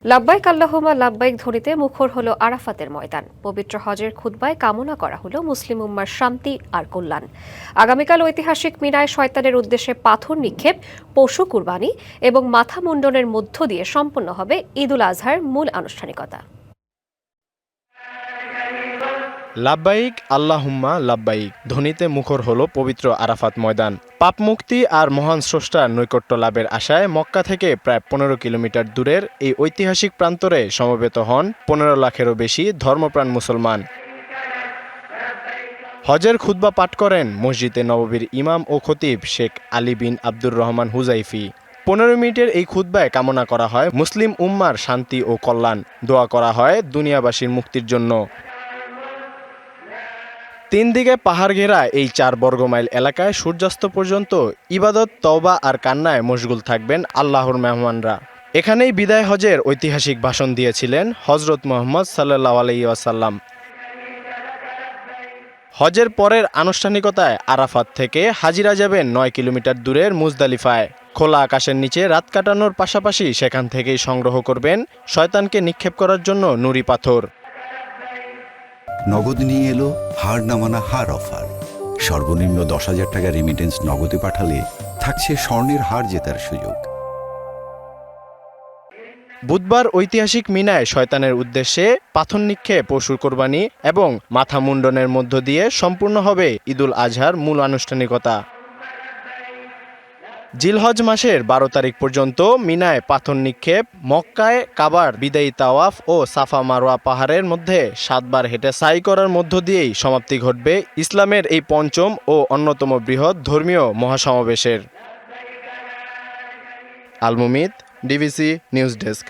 লাব্বাইক আল্লাহুম্মা লাব্বাইক ধ্বনিতে মুখর হলো আরাফাতের ময়দান। পবিত্র হজের খুতবায় কামনা করা হলো মুসলিম উম্মার শান্তি আর কল্যাণ। আগামীকাল ঐতিহাসিক মিনায় শয়তানের উদ্দেশ্যে পাথর নিক্ষেপ, পশু কুরবানি এবং মাথা মুন্ডনের মধ্য দিয়ে সম্পন্ন হবে ঈদুল আজহার মূল আনুষ্ঠানিকতা। লাব্বাইক আল্লাহুম্মা লাব্বাইক ধ্বনিতে মুখর হলো পবিত্র আরাফাত ময়দান। পাপ মুক্তি আর মহান স্রষ্টার নৈকট্য লাভের আশায় মক্কা থেকে প্রায় 15 কিলোমিটার দূরের এই ঐতিহাসিক প্রান্তরে সমবেত হন 15 লাখেরও বেশি ধর্মপ্রাণ মুসলমান। হজের খুতবা পাঠ করেন মসজিদে নববীর ইমাম ও খতিব শেখ আলী বিন আব্দুর রহমান হুজাইফি। 15 মিনিটের এই খুতবায় কামনা করা হয় মুসলিম উম্মার শান্তি ও কল্যাণ, দোয়া করা হয় দুনিয়াবাসীর মুক্তির জন্য। 3 দিকে পাহাড় ঘেরা এই 4 বর্গমাইল এলাকায় সূর্যাস্ত পর্যন্ত ইবাদত, তওবা আর কান্নায় মশগুল থাকবেন আল্লাহর মেহমানরা। এখানেই বিদায় হজের ঐতিহাসিক ভাষণ দিয়েছিলেন হজরত মুহাম্মদ সাল্লাল্লাহু আলাইহি ওয়াসাল্লাম। হজের পরের আনুষ্ঠানিকতায় আরাফাত থেকে হাজিরা যাবেন 9 কিলোমিটার দূরের মুজদালিফায়। খোলা আকাশের নিচে রাত কাটানোর পাশাপাশি সেখান থেকেই সংগ্রহ করবেন শয়তানকে নিক্ষেপ করার জন্য নুরি পাথর। নগদ নিয়ে এলো হার না মানা হার অফার। সর্বনিম্ন 10,000 টাকা রেমিটেন্স নগদে পাঠালে থাকছে স্বর্ণের হার জেতার সুযোগ। বুধবার ঐতিহাসিক মিনায় শয়তানের উদ্দেশ্যে পাথর নিক্ষেপ, পশু কোরবানি এবং মাথা মুন্ডনের মধ্য দিয়ে সম্পূর্ণ হবে ঈদুল আজহার মূল আনুষ্ঠানিকতা। জিলহজ মাসের 12 তারিখ পর্যন্ত মিনায় পাথর নিক্ষেপ, মক্কায় কাবার বিদায়ী তাওয়াফ ও সাফা মারওয়া পাহাড়ের মধ্যে 7 বার হেঁটে সাই করার মধ্য দিয়েই সমাপ্তি ঘটবে ইসলামের এই পঞ্চম ও অন্যতম বৃহৎ ধর্মীয় মহাসমাবেশের। আল মুমিত, ডিবিসি নিউজ ডেস্ক।